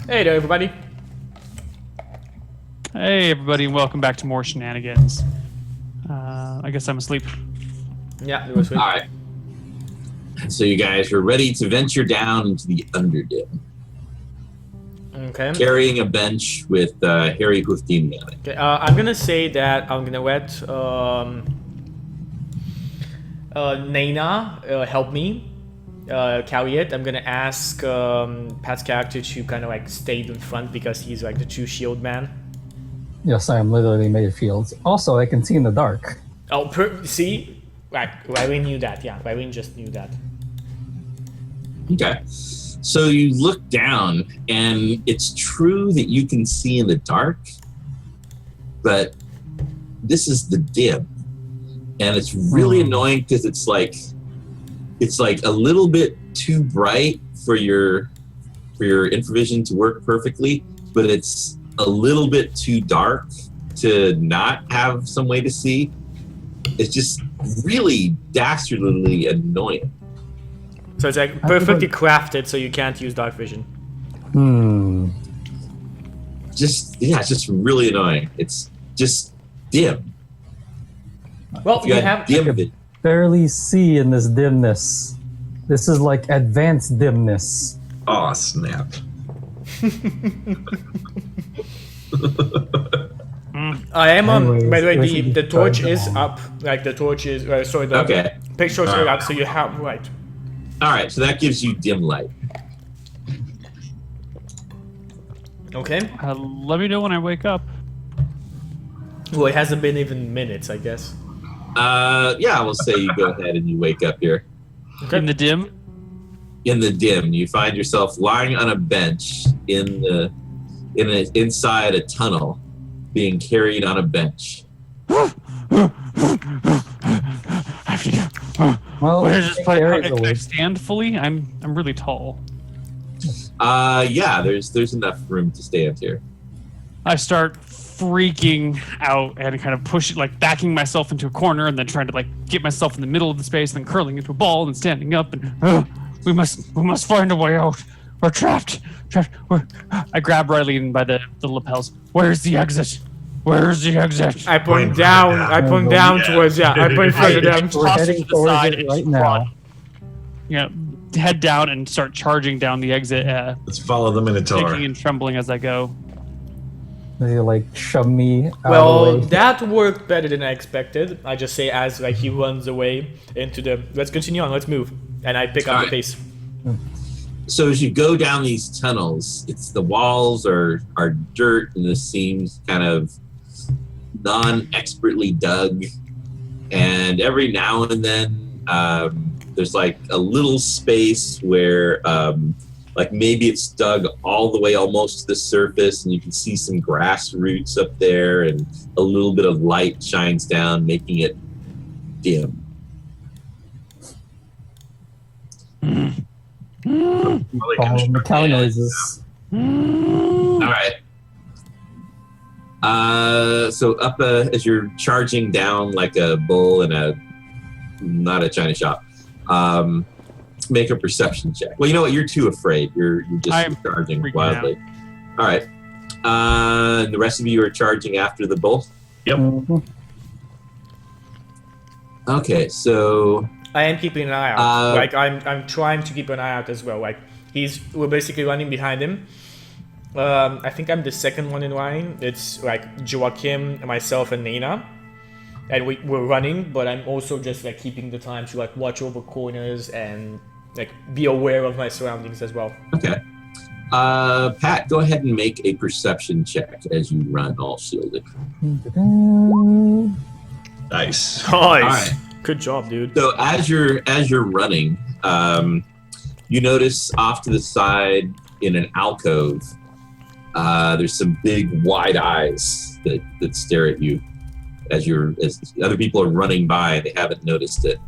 Hey there, everybody. Hey everybody, and welcome back to more Shenanigans. I guess I'm asleep. Yeah, it was good. All right. So you guys are ready to venture down into the Underdark, Okay. carrying a bench with Harry Houdini on it. Okay. I'm gonna say that I'm gonna let Naina help me carry it. I'm gonna ask Pat's character to kind of like stay in front because he's like the true shield man. Yes, I am literally made of shields. Also, I can see in the dark. Oh, see? Like, Rylene knew that. Yeah, Rylene just knew that. Okay. So you look down, and it's true that you can see in the dark, but this is the dim, and it's really annoying because it's like a little bit too bright for your infravision to work perfectly, but it's a little bit too dark to not have some way to see. It's just really dastardly annoying. So it's like perfectly crafted, so you can't use dark vision. It's just really annoying. It's just dim. Well, you have dim of it. Barely see in this dimness. This is like advanced dimness. Oh, snap. I am on. Anyways, By the way, we should the torch try is that. up. Like the torch is. Sorry, the Okay. pictures are up, so you have right. All right, so that gives you dim light. Okay. Let me know when I wake up. Well, it hasn't been even minutes, I guess. Yeah, we'll say you go ahead and you wake up here. Okay. In the dim? In the dim, you find yourself lying on a bench inside a tunnel, being carried on a bench. Well, Where is this place? Aries Can I awake. stand fully? I'm really tall. Yeah, there's enough room to stand here. I start freaking out and kind of backing myself into a corner and then trying to get myself in the middle of the space and then curling into a ball and standing up and we must find a way out. We're trapped. I grab Rylene by the lapels. Where's the exit? Where's the exit? I point down. I point down towards. Yeah, I point further down. We're heading towards it right now. Head down and start charging down the exit. Let's follow the Minotaur. Shaking and trembling as I go. They shove me out Well, of the way. that worked better than I expected. I just say as he runs away into the. Let's continue on. Let's move. And I pick up the pace. So as you go down these tunnels, the walls are dirt and the seams kind of non-expertly dug, and every now and then there's a little space where maybe it's dug all the way almost to the surface and you can see some grass roots up there and a little bit of light shines down, making it dim. Follow the cow noises. All right. So up as you're charging down like a bull in not a china shop, make a perception check. Well, you know what? You're too afraid. You're just charging wildly. All right. The rest of you are charging after the bull. Yep. Mhm. Okay, so I am keeping an eye out. I'm trying to keep an eye out as well. We're basically running behind him. I think I'm the second one in line. It's Joachim, myself, and Nina, and we're running. But I'm also just keeping the time to watch over corners and be aware of my surroundings as well. okay. Pat, go ahead and make a perception check as you run all shielded. Nice. Nice. All right. Good job, dude. So as you're running, you notice off to the side in an alcove, there's some big wide eyes that stare at you as other people are running by. They haven't noticed it.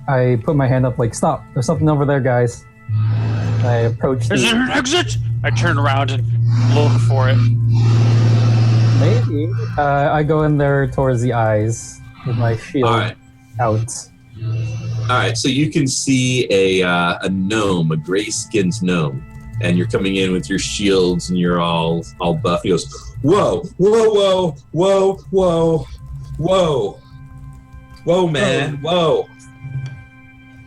I put my hand up stop. There's something over there, guys. I approach Is there an exit? I turn around and look for it. Maybe. I go in there towards the eyes with my shield All right. out. All right, so you can see a gnome, a gray-skinned gnome, and you're coming in with your shields and you're all buff. He goes, whoa, whoa, whoa, whoa, whoa, whoa, whoa, man, whoa.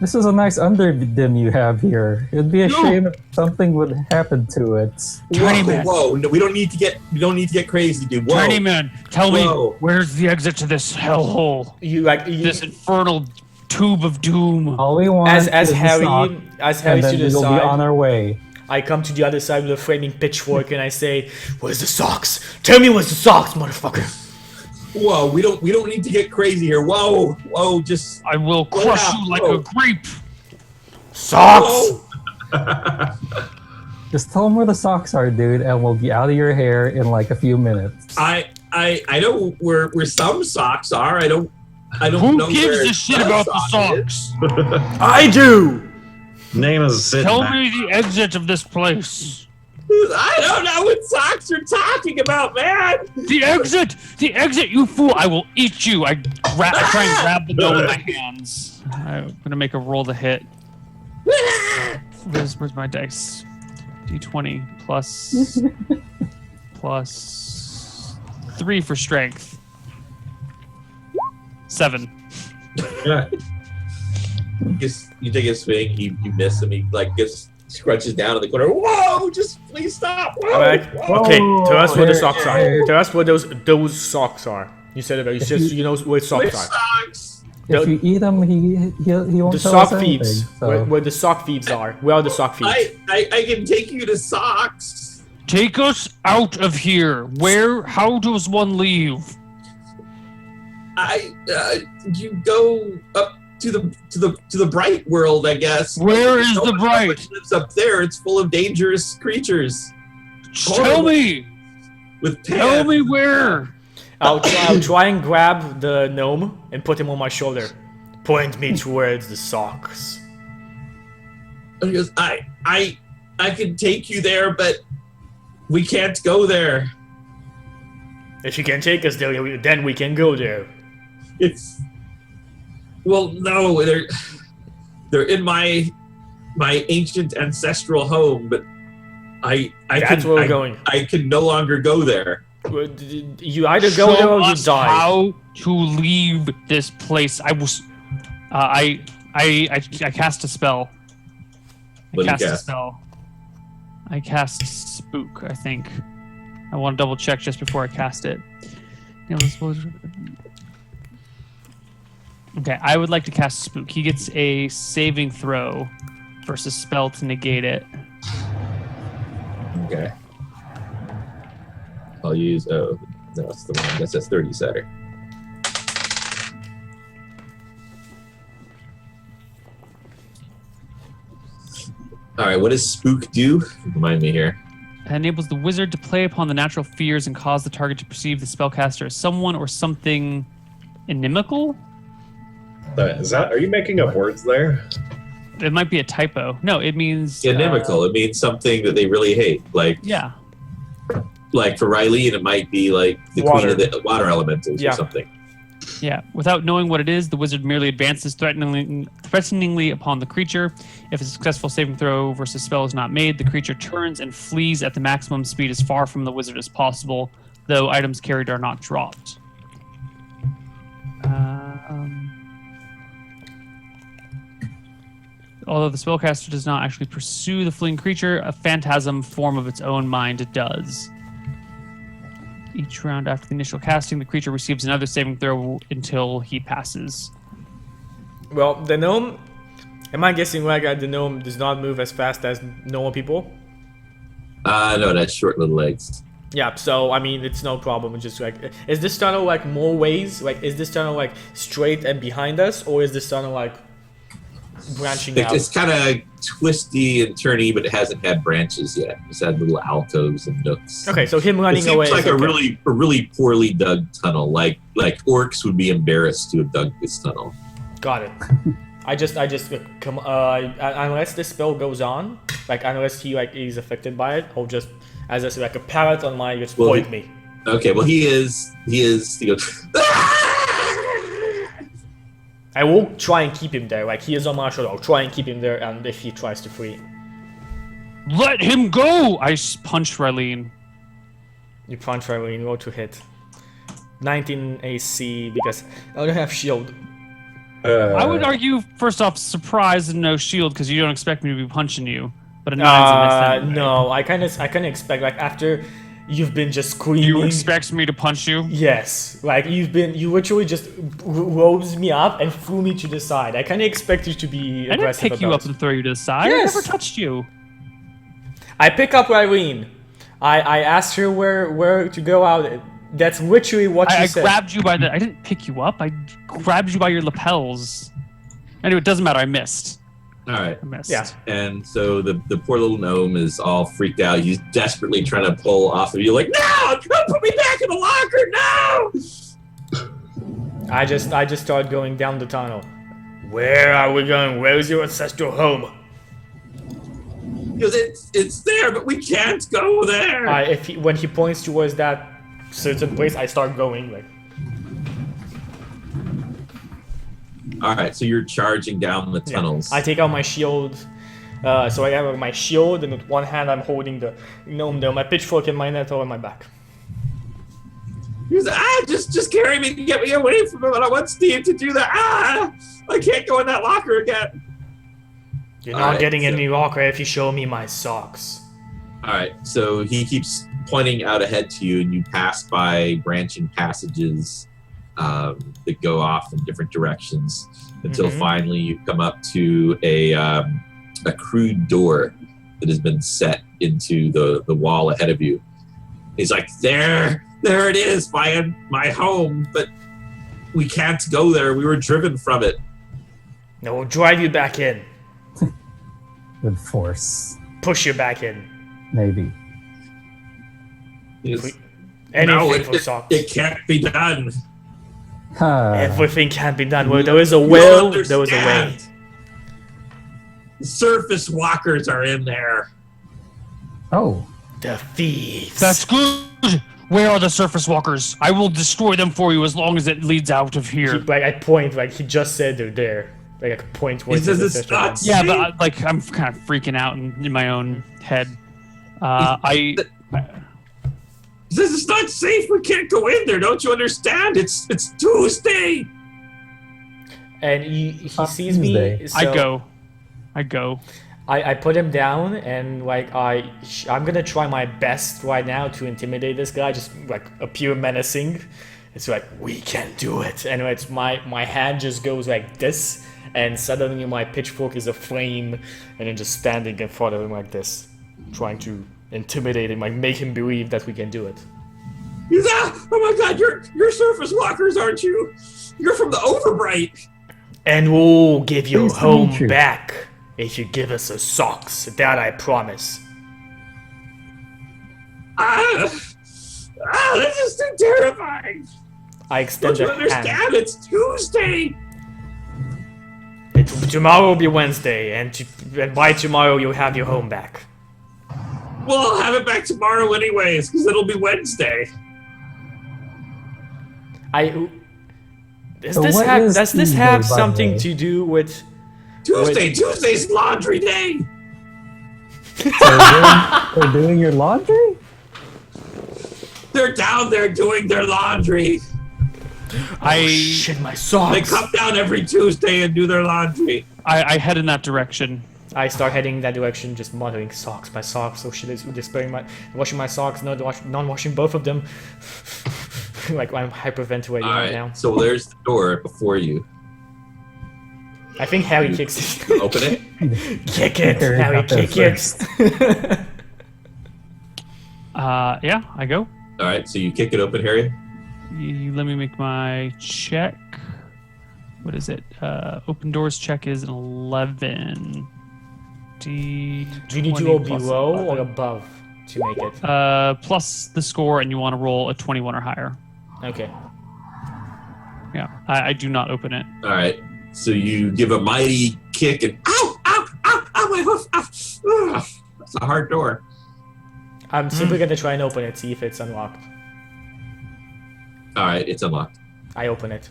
This is a nice underdim you have here. It'd be a shame if something would happen to it. Whoa! No, we don't need to get crazy, dude. Whoa! Tiny man, tell me where's the exit to this hellhole? This infernal tube of doom. All we want as is Harry and then to the we'll side. be on our way. I come to the other side with a flaming pitchfork and I say, "Where's the socks? Tell me where's the socks, motherfucker!" Whoa! We don't need to get crazy here. Whoa! Whoa! Just I will crush you like a grape. Socks. Just tell them where the socks are, dude, and we'll be out of your hair in like a few minutes. I know where some socks are. I don't Who know gives where a shit about the socks? I do. Name is sitting Tell back. me the exit of this place. I don't know what socks you're talking about, man. The exit, you fool! I will eat you. I try and grab the gnome in my hands. I'm gonna make a roll to hit. Where's my dice? D20 plus 3 for strength. 7. Yeah. You take a swing, you miss him, he like just scrunches down in the corner. Whoa! Just please stop! Whoa! All right. Whoa. Okay. Tell us where the socks Hey. are. Tell us where those socks are. You said it. You know where socks Which are. socks? If you eat them, he won't The tell sock us anything. thieves. So. Where the sock thieves are. Where are the sock thieves? I can take you to socks. Take us out of here. How does one leave? You go up to the bright world, I guess. Where is the bright? Lives up there. It's full of dangerous creatures. Tell me. Tell me where. I'll try and grab the gnome and put him on my shoulder. Point me towards the socks. And he goes, I can take you there, but we can't go there. If you can take us there, then we can go there. No, they're in my ancient ancestral home, but That's where we're going. I can no longer go there. You either go there or you us die. How to leave this place? I cast a spell. What do you a cast? spell. I cast spook, I think. I want to double check just before I cast it. Okay, I would like to cast spook. He gets a saving throw versus spell to negate it. Okay. I'll use. Oh, no, that's the one. That's a 30 setter. All right. What does spook do? Remind me here. It enables the wizard to play upon the natural fears and cause the target to perceive the spellcaster as someone or something inimical. Are you making up words there? It might be a typo. No, it means Inimical. It means something that they really hate. Yeah. Like for Riley, it might be like the Water. queen of the water elementals Yeah. or something. Yeah. Without knowing what it is, the wizard merely advances threateningly upon the creature. If a successful saving throw versus spell is not made, the creature turns and flees at the maximum speed as far from the wizard as possible, though items carried are not dropped. Although the spellcaster does not actually pursue the fleeing creature, a phantasm form of its own mind does. Each round after the initial casting, the creature receives another saving throw until he passes. Well, the gnome. Am I guessing right? The gnome does not move as fast as normal people. No, that's short little legs. Yeah, so I mean, it's no problem. It's just like, is this tunnel like more ways? Like, is this tunnel like straight and behind us, or is this tunnel like branching out? It's kind of twisty and turny, but it hasn't had branches yet. It's had little alcoves and nooks. Okay, so him It running seems away. like is a okay. really poorly dug tunnel. Like orcs would be embarrassed to have dug this tunnel. Got it. I just come. Unless this spell goes on, like unless he like is affected by it, I'll just as like a parrot on my just Well, point me. Okay, well he is. He goes. I will try and keep him there. Like he is on my shoulder. I'll try and keep him there, and if he tries to flee. Let him go! I punch Rylene. You punch Rylene, roll to hit. 19 AC because I don't have shield. I would argue, first off, surprise and no shield because you don't expect me to be punching you. But a 9's a miss anyway. No, I kind of expect like after you've been just screaming. You expect me to punch you? Yes, like you literally just rose me up and threw me to the side. I kind of expect you to be I didn't aggressive. pick you up and throw you to the side. Yes. I never touched you. I pick up Rylene. I asked her where to go out. That's literally what she said. I grabbed you by the. I didn't pick you up. I grabbed you by your lapels. Anyway, it doesn't matter. I missed. All right. I missed. Yeah. And so the poor little gnome is all freaked out. He's desperately trying to pull off of you, like, no, don't put me back in the locker, no! I just started going down the tunnel. Where are we going? Where is your ancestral home? Because it's there, but we can't go there. When he points towards that certain place, I start going like. All right, so you're charging down the tunnels. Yeah. I take out my shield. So I have my shield, and with one hand I'm holding the gnome there, my pitchfork and my nettle on my back. He's like, just carry me, get me away from him. I don't want Steve to do that. I can't go in that locker again. You're not getting in the locker if you show me my socks. All right, so he keeps pointing out ahead to you, and you pass by branching passages that go off in different directions until finally you come up to a crude door that has been set into the wall ahead of you. He's like, there it is, my home, but we can't go there. We were driven from it. No, we'll drive you back in. With force. Push you back in. Maybe. Anything for socks. It can't be done. Everything can be done. Well, there is a will, there is a way. Surface walkers are in there. Oh. The thieves. That's good. Where are the surface walkers? I will destroy them for you as long as it leads out of here. I point, like he just said they're there. Like I could point towards He says it's not Yeah, safe. but like I'm kind of freaking out in my own head. He says it's not safe. We can't go in there. Don't you understand? It's Tuesday. And he sees me. Tuesday. So I go. I put him down, and like I'm gonna try my best right now to intimidate this guy. Just like appear menacing. It's like we can do it, and it's my hand just goes like this, and suddenly my pitchfork is aflame, and I'm just standing in front of him like this, trying to intimidate him, like make him believe that we can do it. He's oh my God! You're surface walkers, aren't you? You're from the Overbright. And we'll give your Pleased to home meet you. back if you give us the socks. That I promise. This is too terrifying. I extend Don't you a understand? hand. It's Tuesday. Tomorrow will be Wednesday, and by tomorrow you'll have your home back. Well, I'll have it back tomorrow anyways, because it'll be Wednesday. Does So this what have is Tuesday, by something the way? to do with? Tuesday's laundry day. So they're doing your laundry? They're down there doing their laundry. Shit, my They socks! come down every Tuesday and do their laundry. I head in that direction. I start heading in that direction, just muttering, "Socks, my socks." So shit is displaying washing my socks, not washing both of them. Like I'm hyperventilating right now. So there's the door before you. I think Harry kicks it. Open it. Kick it, Harry Harry, got there kick it. Yeah, I go. All right, so you kick it open, Harry. Let me make my check. What is it? Open doors check is an 11. Do you need to go below or above to make it? Plus the score, and you want to roll a 21 or higher. Okay. Yeah, I do not open it. All right, so you give a mighty kick and ow, my hoof. Ow. That's a hard door. I'm simply gonna try and open it, see if it's unlocked. All right, it's unlocked. I open it.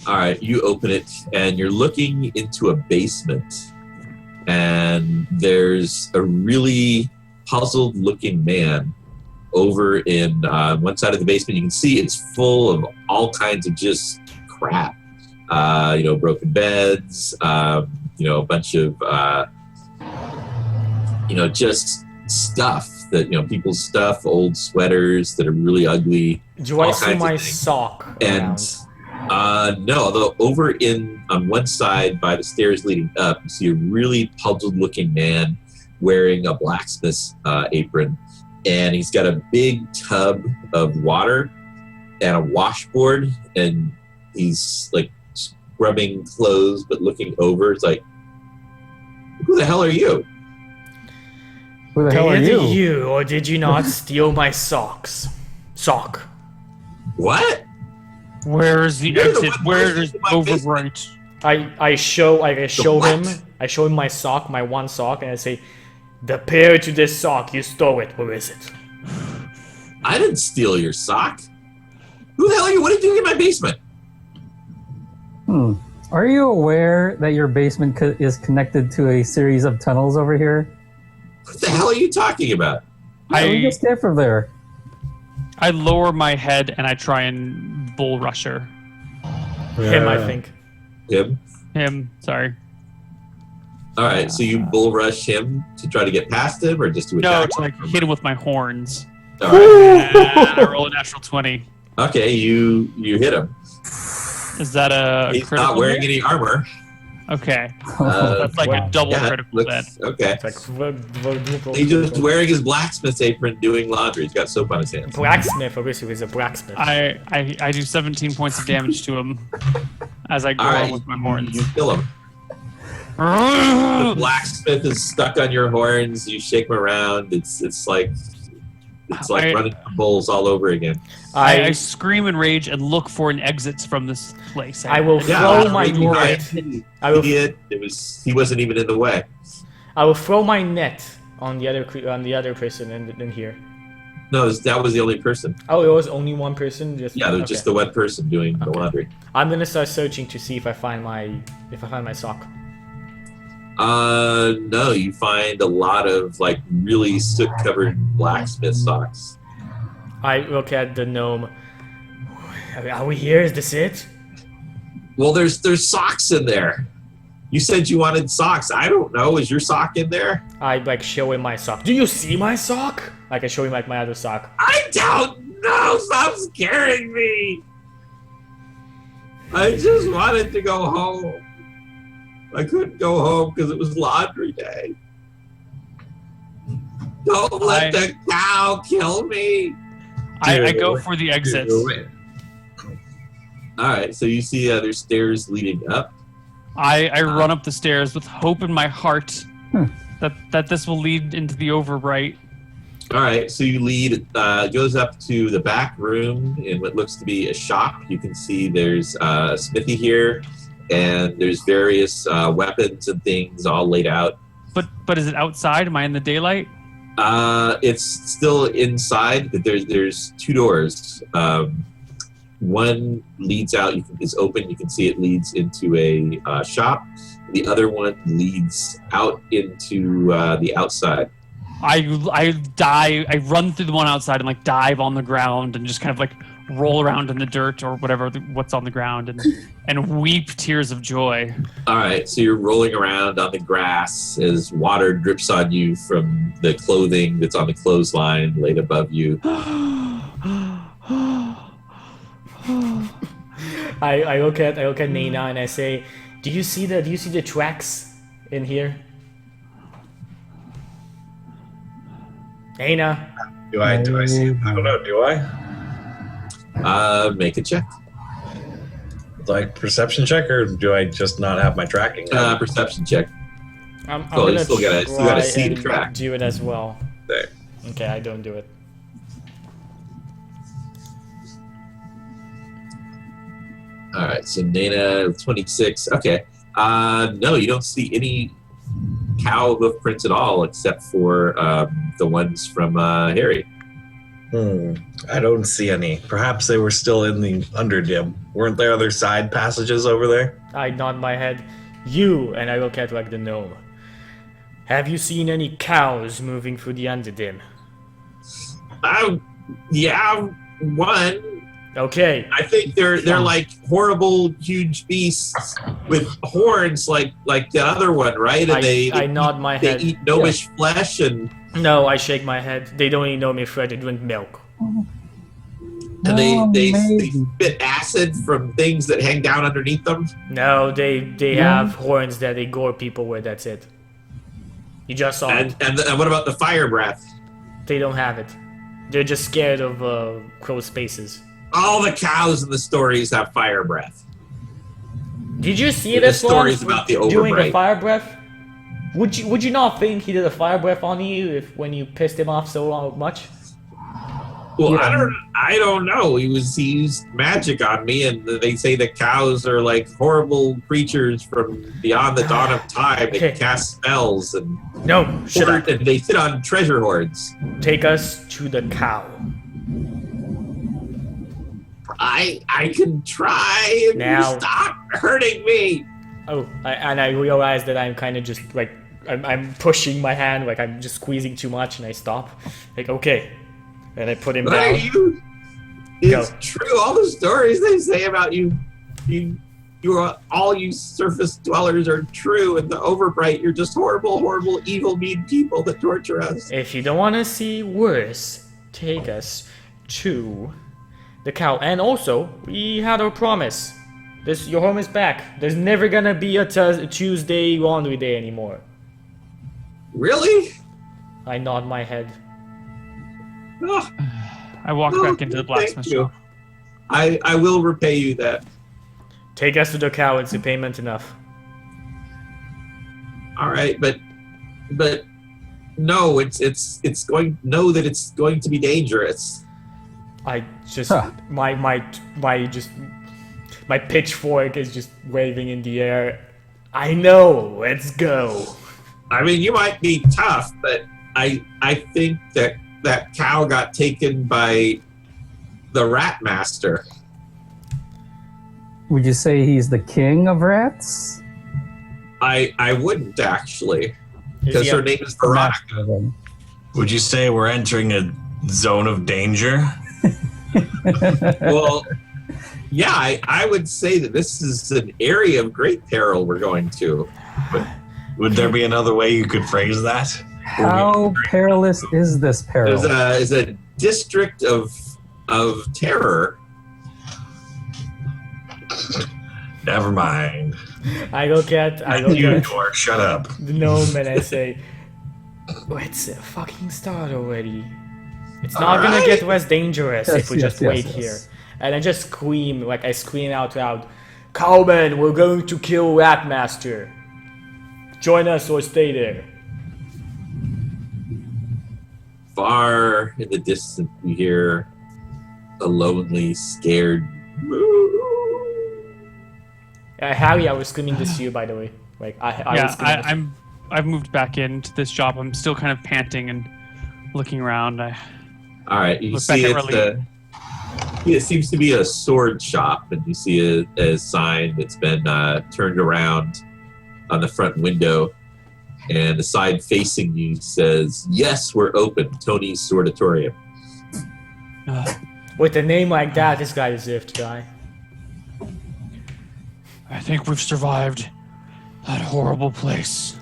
All right, you open it, and you're looking into a basement. And and there's a really puzzled-looking man over in one side of the basement. You can see it's full of all kinds of just crap. Broken beds, a bunch of, just stuff that, people's stuff, old sweaters that are really ugly. Do I see my sock And no, although over on one side by the stairs leading up, you see a really puzzled-looking man wearing a blacksmith's apron, and he's got a big tub of water and a washboard, and he's like scrubbing clothes but looking over. It's like, who the hell are you? Who the hell are you? You, or did you not steal my sock? What? Where is the You're the exit? one Where is in my overwrite? I show what? him. I show him my sock, my one sock, and I say, "The pair to this sock, you stole it. Where is it?" I didn't steal your sock. Who the hell are you? What are you doing in my basement? Are you aware that your basement is connected to a series of tunnels over here? What the hell are you talking about? We just came from there. I lower my head and I try and bull rush her. Him, I think. Him, sorry. All right, so you bull rush him to try to get past him, or just to No, attack to like hit him with my horns. All right. And I roll a natural 20. Okay, you hit him. Is that a He's critical? not wearing any armor. Okay. That's like a double critical then. Okay. It's like He's just wearing his blacksmith's apron doing laundry. He's got soap on his hands. blacksmith. Obviously, he's a blacksmith. I do 17 points of damage to him as I go All on right, with my horns. you kill him. The blacksmith is stuck on your horns. You shake him around. It's like running from bulls all over again. I scream in rage and look for an exit from this place. I will Yeah, throw my net. He wasn't even in the way. I will throw my net on the other person in here. No, that was the only person. Oh, it was only one person. Yeah, there was just the one person doing the laundry. I'm gonna start searching to see if I find my sock. No, you find a lot of like really soot-covered blacksmith socks. I look at the gnome. Are we here? Is this it? Well, there's socks in there. You said you wanted socks. I don't know. Is your sock in there? I like show him my sock. Do you see my sock? Like I show him like my other sock. I don't know. Stop scaring me. I just wanted to go home. I couldn't go home because it was laundry day. Don't let the cow kill me. I go for the exit. All right, so you see there's stairs leading up. I run up the stairs with hope in my heart that this will lead into the overwrite. All right, so you lead, goes up to the back room in what looks to be a shop. You can see there's a smithy here, and there's various weapons and things all laid out. But is it outside? Am I in the daylight? It's still inside, but there's two doors. One leads out, is open, you can see it leads into a shop. The other one leads out into the outside. I run through the one outside and like dive on the ground and just kind of like roll around in the dirt or what's on the ground and weep tears of joy. All right, so you're rolling around on the grass as water drips on you from the clothing that's on the clothesline laid above you. I look at Nina and I say, do you see the tracks in here? Nina. Do I see? I don't know. Do I? Make a check. Like perception check, or do I just not have my tracking? Perception check. I'm Well, you gonna still gotta see the try track. and do it as well. There. Okay, I don't do it. All right, so Nina, 26. Okay. No, you don't see any cow hoof prints at all, except for the ones from Harry. I don't see any. Perhaps they were still in the Underdark. Weren't there other side passages over there? I nod my head. You, and I look at like the gnome. Have you seen any cows moving through the Underdim? Yeah, one. Okay. I think they're like horrible, huge beasts with horns, like the other one, right? And I nod my head. They eat gnomish flesh, and No, I shake my head. They don't eat gnomish flesh. They drink milk. and they maybe. spit acid from things that hang down underneath them. No, they have horns that they gore people with. That's it. You just saw it. And what about the fire breath? They don't have it. They're just scared of closed spaces. All the cows in the stories have fire breath. Did you see The this one stories about the doing the overbright. fire breath? Would you not think he did a fire breath on you when you pissed him off so much? Well, Yeah. I don't know. He used magic on me, and they say the cows are like horrible creatures from beyond the dawn of time. They Okay. cast spells and No, shut up. and they sit on treasure hoards. Take us to the cow. I can try and Now- you stop hurting me. Oh, I realize that I'm kind of just like I'm pushing my hand, like I'm just squeezing too much, and I stop. Like okay, and I put him What are down. you? It's Go. true. All the stories they say about you are all you surface dwellers are true, and the overbright, you're just horrible, evil, mean people that torture us. If you don't want to see worse, take us to the cow. And also, we had our promise. Your home is back. There's never gonna be a Tuesday laundry day anymore. Really? I nod my head. Oh, I walk back into the thank blacksmith you. shop. I will repay you that. Take us to the cow. It's a payment enough. All right, but no, it's going. Know that it's going to be dangerous. I just Huh. my pitchfork is just waving in the air. I know. Let's go. I mean, you might be tough, but I think that cow got taken by the rat master. Would you say he's the king of rats? I wouldn't actually, Is because he her a- name is Veronica. Master of them. Would you say we're entering a zone of danger? Well, yeah, I would say that this is an area of great peril we're going to. Would there be another way you could phrase that? How perilous is this peril? There's a district of terror. Never mind. I look at You dork, shut up. the gnome and I say, oh, it's a fucking start already. It's not gonna Alright. get less dangerous if we just wait yes. here. And I just scream, like I scream out loud, Cowman, we're going to kill Ratmaster. Join us or stay there. Far in the distance, you hear a lonely, scared moo. Harry, I was screaming this to you, by the way. Like I was screaming. I've moved back into this shop. I'm still kind of panting and looking around. All right, you Look back see at it seems to be a sword shop, and you see a sign that's been turned around on the front window, and the side facing you says, "Yes, we're open. Tony's Swordatorium." With a name like that, this guy deserves to die. I think we've survived that horrible place.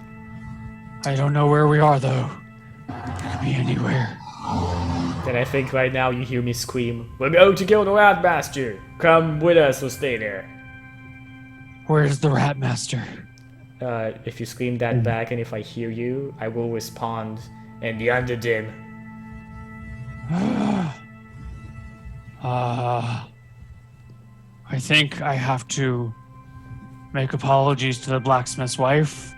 I don't know where we are, though. It could be anywhere. And I think right now you hear me scream, we're going to kill the Ratmaster. Come with us or stay there. Where's the rat master? If you scream that back and if I hear you, I will respond in the Underdim. I think I have to make apologies to the blacksmith's wife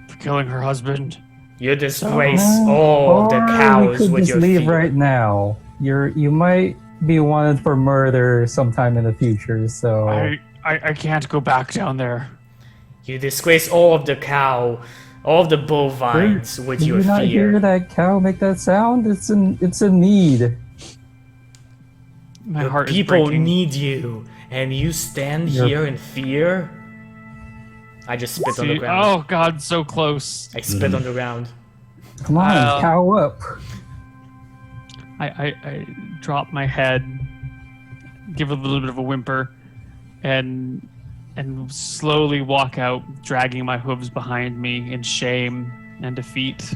for killing her husband. You disgrace all the Or cows you could with just your leave feet. right now. You might be wanted for murder sometime in the future. So I can't go back down there. You disgrace all of the all of the bovines with Did your you not hear fear. that cow make that sound? It's a need. My The heart is people breaking. need you, and you stand You're- here in fear? I just spit on the See? ground. Oh God, so close. I spit on the ground. Come on, cow up. I drop my head, give a little bit of a whimper, and slowly walk out, dragging my hooves behind me in shame and defeat.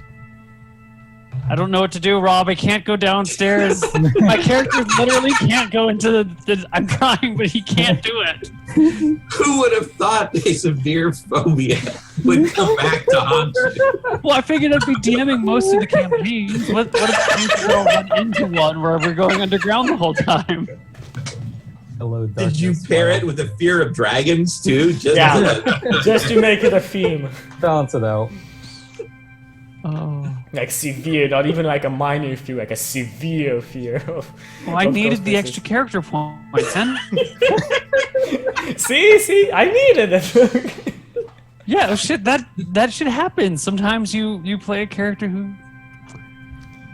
I don't know what to do, Rob. I can't go downstairs. My character literally can't go into the. I'm trying, but he can't do it. Who would have thought a severe phobia would come back to haunt you? Well, I figured I'd be DMing most of the campaigns. What if we all run into one where we're going underground the whole time? Hello, Did you darkness, pair smile. it with a fear of dragons too? Just Yeah, just to make it a theme. Balance it out. Oh. Like severe, not even like a minor fear, like a severe fear of. Well, I of needed the Ghostbusters. extra character points, and See, I needed it. yeah, shit, that should happen. Sometimes you play a character who.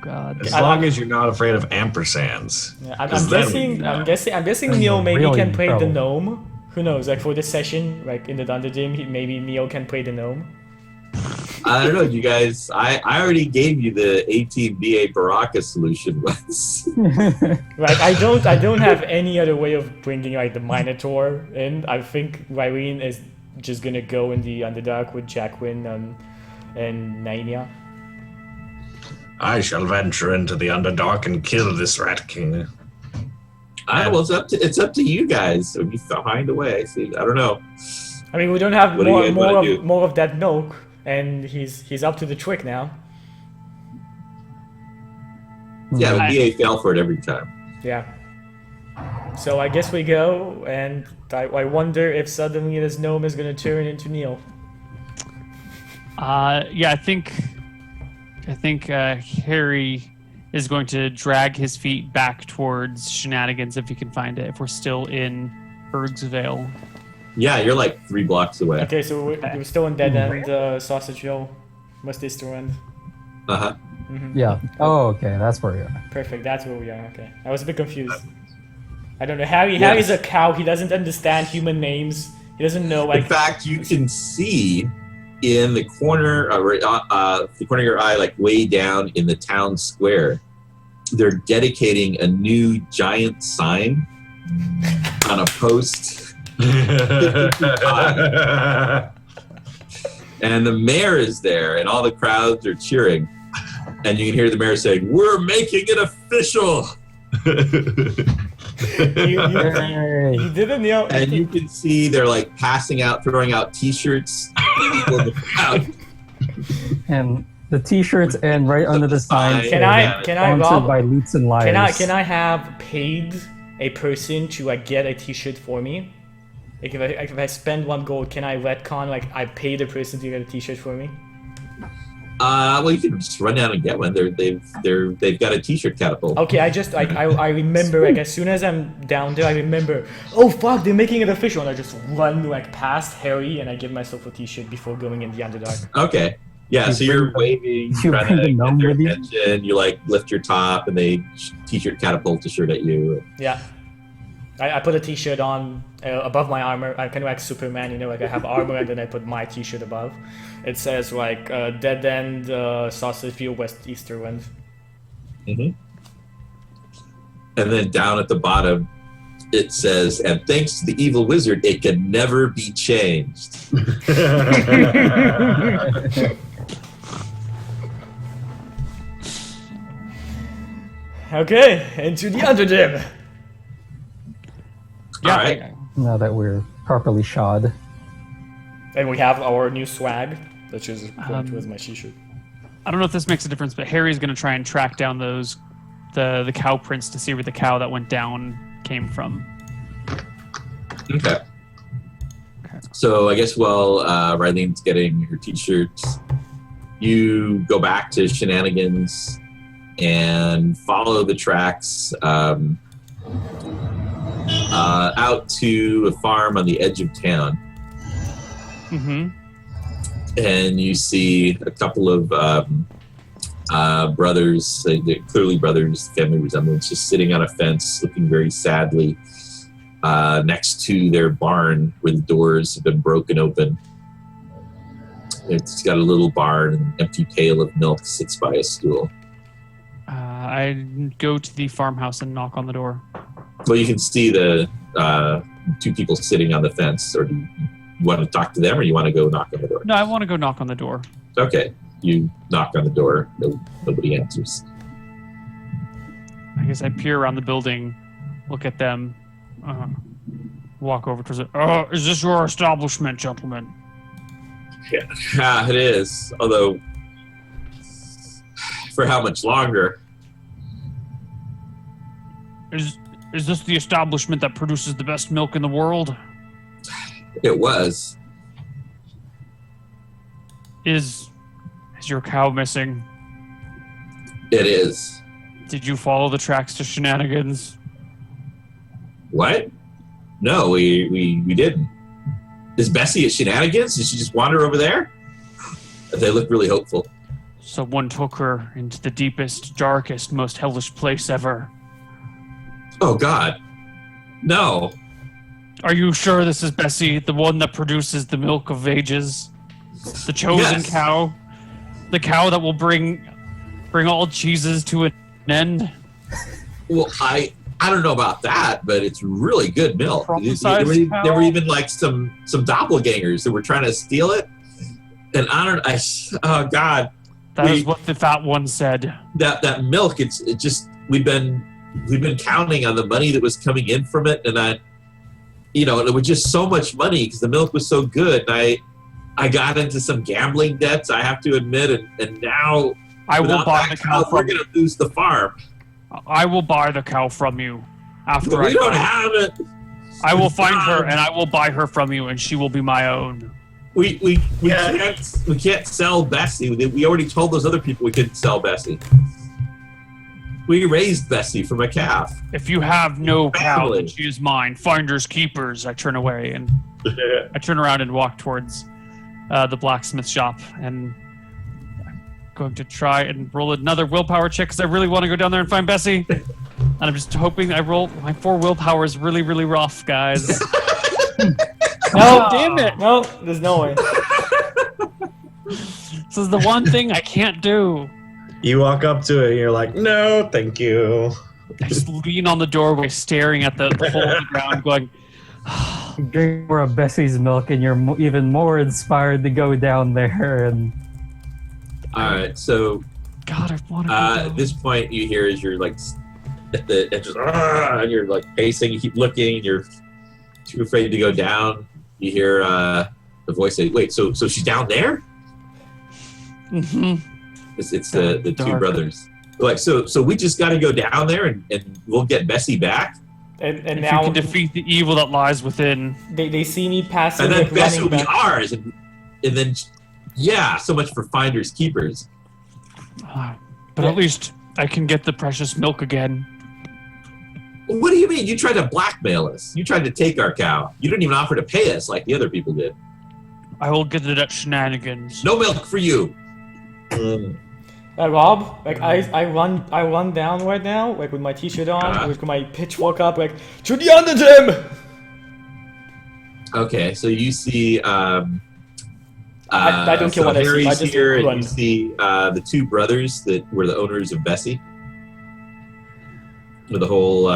God. As long as you're not afraid of ampersands. Yeah, I'm 'Cause then we- I'm guessing Then Neil we're maybe really can in play the trouble. gnome. Who knows? Like for this session, like in the Underdark, maybe Neil can play the gnome. I don't know, you guys. I already gave you the 18BA Baraka solution once. Like I don't have any other way of bringing like the Minotaur in. I think Rylene is just gonna go in the Underdark with Jacqueline and Nania. I shall venture into the Underdark and kill this Rat King. Well, it's up to you guys. If you find a way, see, I don't know. I mean, we don't have What do you guys wanna do? more of that milk, and he's up to the trick now. Yeah, but I- BA fell for it every time. Yeah. So I guess we go, and I wonder if suddenly this gnome is gonna turn into Neil. Yeah, I think Harry is going to drag his feet back towards Shenanigans if he can find it. If we're still in Berg's Vale. Yeah, you're like 3 blocks away. Okay, so we're still in Dead End, Sausage Hill, West Easter End. Uh-huh. Yeah. Oh, okay. That's where you are. Perfect, that's where we are. Okay, I was a bit confused. I don't know. Harry's Yes. a cow. He doesn't understand human names. He doesn't know In like. fact, you can see in the corner, the corner of your eye, like way down in the town square, they're dedicating a new giant sign on a post. And the mayor is there, and all the crowds are cheering. And you can hear the mayor saying, "We're making it official." You Hey. didn't know. And you can see they're like passing out, throwing out T-shirts. People in the crowd. And the T-shirts and right under the sign. Can I Sponsored Rob? by Lutes and Liars. Can I have paid a person to like get a T-shirt for me? Like if I spend 1 gold, can I retcon like I paid a person to get a T-shirt for me? Well, you can just run down and get one. They've got a T-shirt catapult. Okay, I remember like as soon as I'm down there, I remember. Oh fuck, they're making it official, and I just run like past Harry and I give myself a T-shirt before going in the Underdark. Okay. Yeah, so you're waving, You trying bring to the gnome get their with you? attention. You like lift your top, and they T-shirt catapult a shirt at you. Yeah. I put a T-shirt on above my armor. I'm kind of like Superman, you know, like I have armor and then I put my T-shirt above. It says like Dead End, Sausage Field, West Easter Wind. And then down at the bottom, it says, "And thanks to the evil wizard, it can never be changed." Okay, into the Underdark. All right. Now that we're properly shod. And we have our new swag, which is going towards my T-shirt. I don't know if this makes a difference, but Harry's going to try and track down the cow prints to see where the cow that went down came from. Okay. So I guess while Rylene's getting her T-shirt, you go back to Shenanigans and follow the tracks out to a farm on the edge of town. Mm-hmm. And you see a couple of brothers, they're clearly brothers, family resemblance, just sitting on a fence, looking very sadly next to their barn where the doors have been broken open. It's got a little barn, and an empty pail of milk sits by a stool. I go to the farmhouse and knock on the door. Well, you can see the two people sitting on the fence. Or do you want to talk to them, or you want to go knock on the door? No, I want to go knock on the door. Okay. You knock on the door. Nobody answers. I guess I peer around the building, look at them, walk over towards it. Is this your establishment, gentlemen? Yeah, it is. Although, for how much longer? Is this the establishment that produces the best milk in the world? It was. Is your cow missing? It is. Did you follow the tracks to Shenanigans? What? No, we didn't. Is Bessie at Shenanigans? Did she just wander over there? They look really hopeful. Someone took her into the deepest, darkest, most hellish place ever. Oh, God. No. Are you sure this is Bessie, the one that produces the milk of ages? The chosen Yes. cow? The cow that will bring all cheeses to an end? Well, I don't know about that, but it's really good milk. There Prophesized were even like some doppelgangers that were trying to steal it. And oh God. That is what the fat one said. That milk, we've been counting on the money that was coming in from it, and it was just so much money because the milk was so good. And I got into some gambling debts, I have to admit, and now I will buy the cow we're from you. going to lose the farm. I will buy the cow from you after We don't have it. I will find her and I will buy her from you, and she will be my own. We can't sell Bessie. We already told those other people we couldn't sell Bessie. We raised Bessie from a calf. If you have no cow, Family. then she is mine. Finders keepers. I turn away and I turn around and walk towards the blacksmith shop, and I'm going to try and roll another willpower check because I really want to go down there and find Bessie. And I'm just hoping I roll. My 4 willpower is really, really rough, guys. No, damn it. No, there's no way. This is the one thing I can't do. You walk up to it and you're like, no, thank you. I just lean on the doorway, staring at the hole in the ground, going, Drink more of Bessie's milk, and you're even more inspired to go down there. And All right, so God, I want to go at down. this point, you hear as you're like at the edge, and you're like pacing. You keep looking, and you're too afraid to go down. You hear the voice say, "Wait, so she's down there?" Mm-hmm. It's the two Dark. brothers. They're like, so we just got to go down there and we'll get Bessie back. And If now you can defeat the evil that lies within. they see me passing, And then like, Bessie running will be back. ours. And then, yeah, so much for finders keepers. But at least I can get the precious milk again. What do you mean? You tried to blackmail us. You tried to take our cow. You didn't even offer to pay us like the other people did. I will get it at Shenanigans. No milk for you. Rob, like I run down right now, like with my t-shirt on, with my pitchfork up, like to the Underdark. Okay, so you see. I don't care what I see, Harry's I just here, and run. you see the two brothers that were the owners of Bessie. With the whole.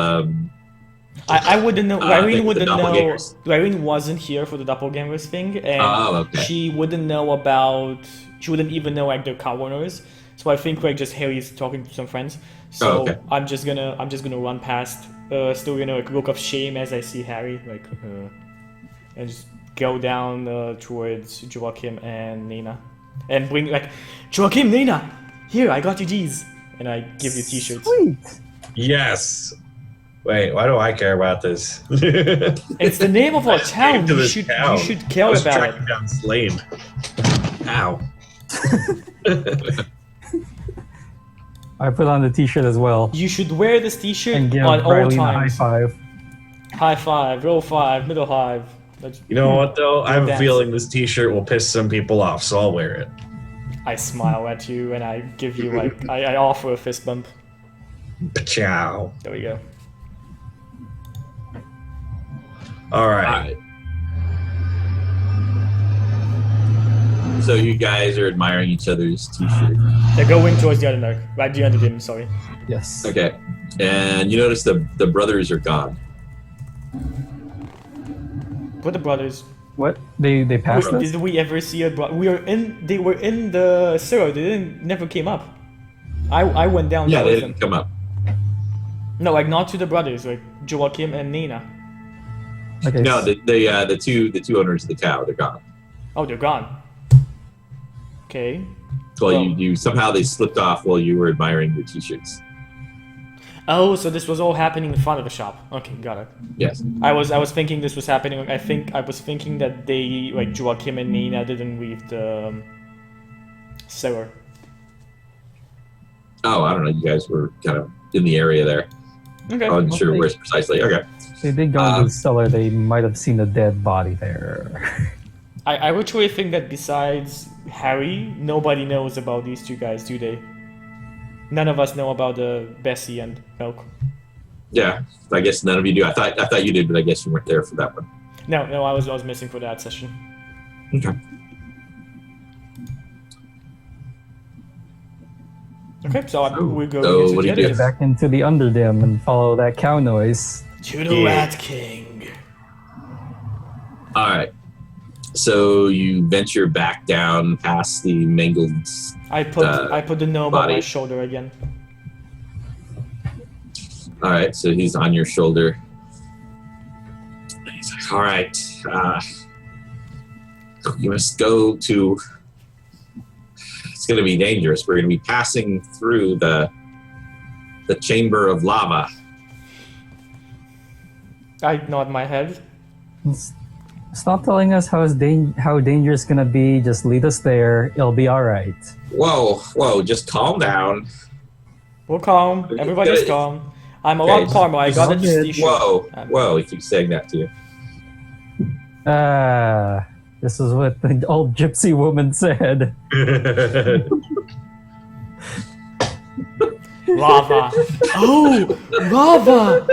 I wouldn't know. the Irene wouldn't know. doppelgangers. Irene wasn't here for the doppelgangers thing, and Okay. she wouldn't know about. She wouldn't even know like the cow owners. So I think like just Harry's talking to some friends. So okay. I'm just gonna run past, still like look of shame as I see Harry, like, and just go down towards Joachim and Nina, and bring like Joachim, Nina, here I got you these, and I give you t-shirts. sweet. Yes. Wait, why do I care about this? It's the name of our town. to You this should town. you should care I was about it. tracking down Slade. Ow. I put on the t-shirt as well You should wear this t-shirt and give on all Riley a high times. five. High five, roll five, middle five. You know what though? I have a Dance. feeling this t-shirt will piss some people off, so I'll wear it. I smile at you and I give you like I offer a fist bump. Ciao. There we go. All right. Alright. So you guys are admiring each other's t-shirt. They're going towards the Underdark. Right, the Underdim, sorry. Yes. Okay. And you notice the brothers are gone. What the brothers? What? They passed us? Did we ever see a brother? They were in the sewer. They never came up. I went down Yeah, there they with didn't them. come up. No, like not to the brothers, like Joachim and Nina. Okay. No, the two owners of the cow, they're gone. Oh, they're gone. Okay. Well, you somehow they slipped off while you were admiring your t-shirts. Oh, so this was all happening in front of the shop. Okay, got it. Yes. I was thinking this was happening. I was thinking that they, like Joachim and Nina, didn't leave the sewer. Oh, I don't know. You guys were kind of in the area there. Okay. I wasn't sure Okay. where precisely. Okay. They did go into the cellar. They might have seen a dead body there. I would truly think that besides Harry, nobody knows about these two guys, do they? None of us know about Bessie and Milk. Yeah. I guess none of you do. I thought you did, but I guess you weren't there for that one. No, I was missing for that session. Okay. Okay, so we go So into what do the you do? others. Back into the Underdim and follow that cow noise. To the Rat King. All right. So you venture back down past the mangled. I put the gnome on body. my shoulder again. All right. So he's on your shoulder. He's like, all right. You must go to. It's going to be dangerous. We're going to be passing through the chamber of lava. I nod my head. Stop telling us how dangerous it's gonna be. Just lead us there. It'll be all right. Whoa! Just calm down. We're calm. Everybody's calm. I'm a lot calmer. I got a t-shirt. Whoa! He keeps saying that to you. This is what the old gypsy woman said. Lava. Oh, lava!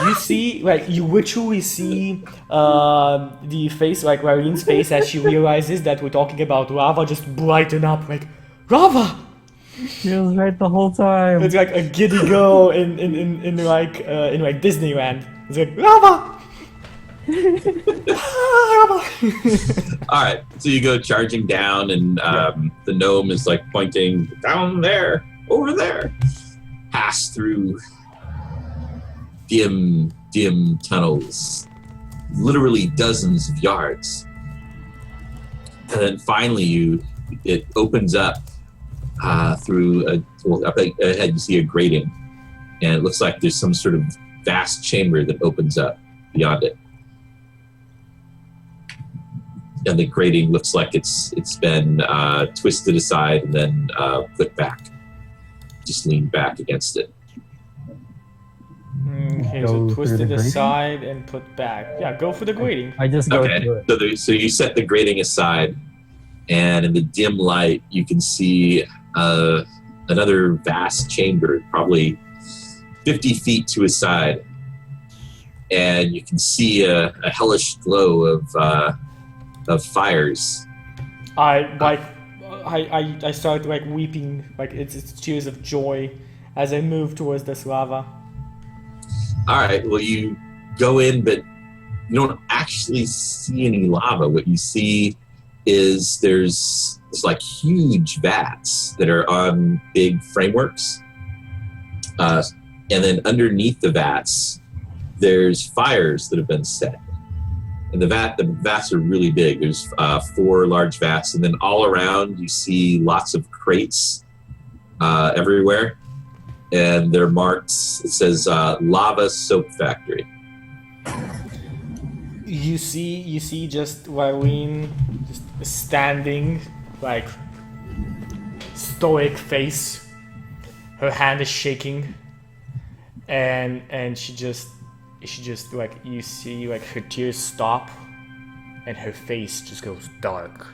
You see, like, you literally see the face, like Ryan's face, as she realizes that we're talking about lava, just brighten up, like, lava! She was right the whole time. It's like a giddy girl in Disneyland. It's like, lava! All right, so you go charging down, and the gnome is like pointing down there, over there. Pass through dim tunnels, literally dozens of yards, and then finally it opens up through up ahead. You see a grating, and it looks like there's some sort of vast chamber that opens up beyond it. And the grating looks like it's been twisted aside and then put back. Just lean back against it. Okay, Go so through twist the it grating? aside and put back. Yeah, go for the grating. I just go Okay, through it. so you set the grating aside, and in the dim light, you can see another vast chamber, probably 50 feet to a side, and you can see a hellish glow of fires. I start like weeping, like it's tears of joy as I move towards this lava. All right, well, you go in, but you don't actually see any lava. What you see is there's like huge vats that are on big frameworks. And then underneath the vats, there's fires that have been set. And the vats are really big. There's 4 large vats, and then all around you see lots of crates everywhere. And they're marked, it says Lava Soap Factory. You see just Wyrene just standing, like stoic face. Her hand is shaking, and she just like, you see like her tears stop, and her face just goes dark.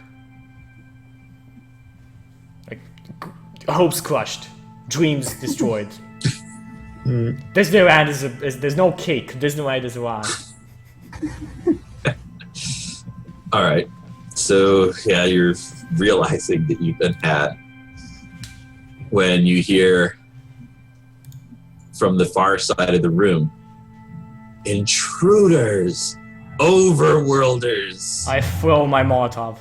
Like hopes crushed, dreams destroyed. Disneyland is there's no cake. Disneyland is a lie. All right. So, yeah, you're realizing that you've been had when you hear from the far side of the room, intruders, overworlders. I throw my Molotov.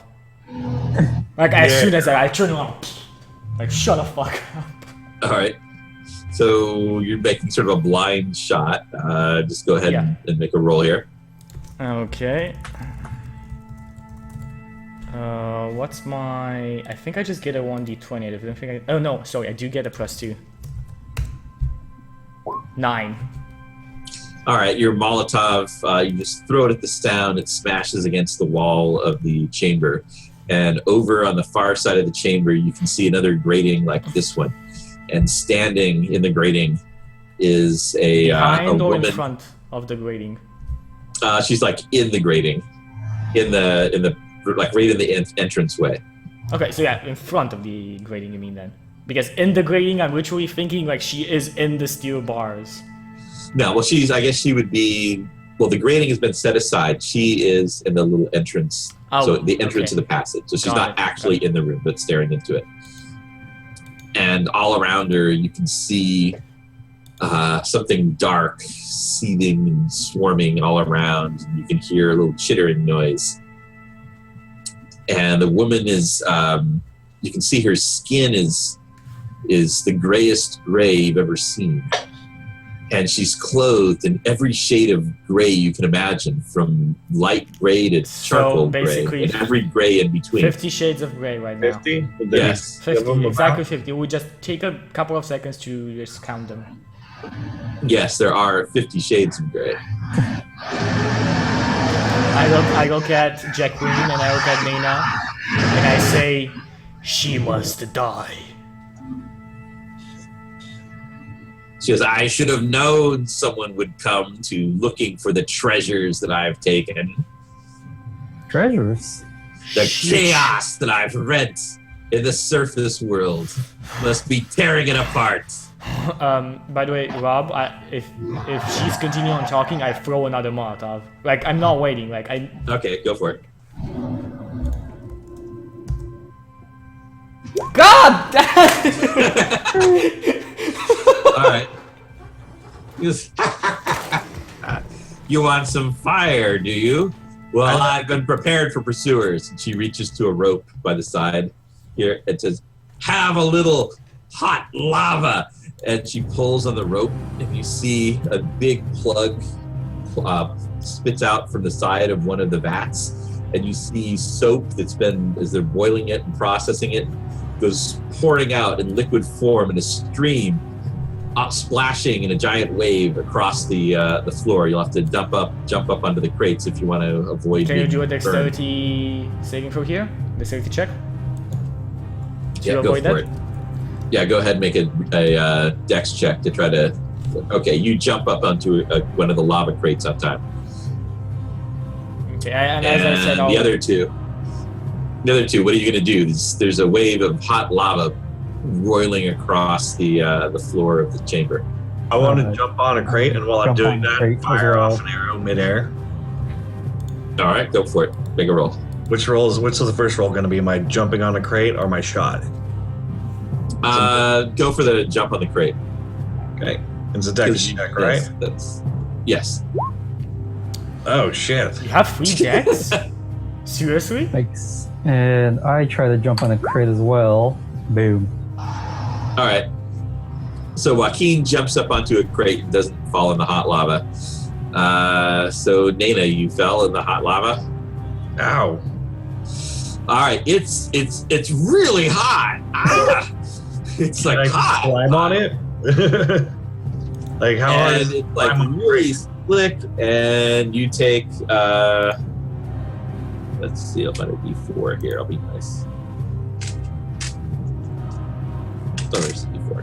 Like, as soon as I turn around, like, shut the fuck up. All right. So you're making sort of a blind shot. Just go ahead and make a roll here. Okay. What's my... I think I just get a 1d20. I don't think I... Oh, no. Sorry, I do get a +2. 9. All right, your Molotov, you just throw it at the sound. It smashes against the wall of the chamber. And over on the far side of the chamber, you can see another grating like this one. And standing in the grating is a Behind or woman. in front of the grating? She's like in the grating, in the like right in the entranceway. Okay, so yeah, in front of the grating, you mean then? Because in the grating, I'm literally thinking like she is in the steel bars. No, well, I guess she would be. Well, the grating has been set aside. She is in the little entrance, so the entrance to the passage. So she's not actually in the room, but staring into it. And all around her, you can see something dark seething and swarming all around. And you can hear a little chittering noise. And the woman is, you can see her skin is the grayest gray you've ever seen. And she's clothed in every shade of gray you can imagine, from light gray to charcoal gray, and every gray in between. 50 shades of gray right now. 50? Yes. 50, exactly 50. We'll just take a couple of seconds to just count them. Yes, there are 50 shades of gray. I look at Jacqueline and I look at Nina and I say, she must die. She goes, I should have known someone would come to looking for the treasures that I've taken. Treasures? The chaos that I've rent in the surface world must be tearing it apart. By the way, Rob, if she's continuing on talking, I throw another Molotov. Like, I'm not waiting. Like, I... Okay, go for it. God damn! All right. You want some fire, do you? Well, I've been prepared for pursuers. And she reaches to a rope by the side. Here, it says, have a little hot lava. And she pulls on the rope, and you see a big plug spits out from the side of one of the vats. And you see soap that's been, as they're boiling it and processing it, goes pouring out in liquid form in a stream, splashing in a giant wave across the floor. You'll have to jump up onto the crates if you want to avoid. Can you do a dexterity saving throw here? Dexterity check? Yeah, go for it. Yeah, go ahead and make a dex check to try to... Okay, you jump up onto one of the lava crates on time. Okay, and as I said... The other two, what are you going to do? There's a wave of hot lava roiling across the floor of the chamber. I want to jump on a crate, and while I'm doing that, fire off an arrow midair. All right, go for it. Make a roll. Which is the first roll going to be? Am I jumping on a crate or my shot? Go for the jump on the crate. Okay. It's a dex check, right? Yes. Oh, shit. You have 3 decks? Seriously? Thanks. And I try to jump on a crate as well. Boom. All right. So Joaquin jumps up onto a crate and doesn't fall in the hot lava. So Nana, you fell in the hot lava. Ow. All right. It's really hot. It's like hot. Climb on it? Like how hard is it? It's like really slick, and you take. Let's see. I'll find a D4 here. I'll be nice. Oh, there's a D4.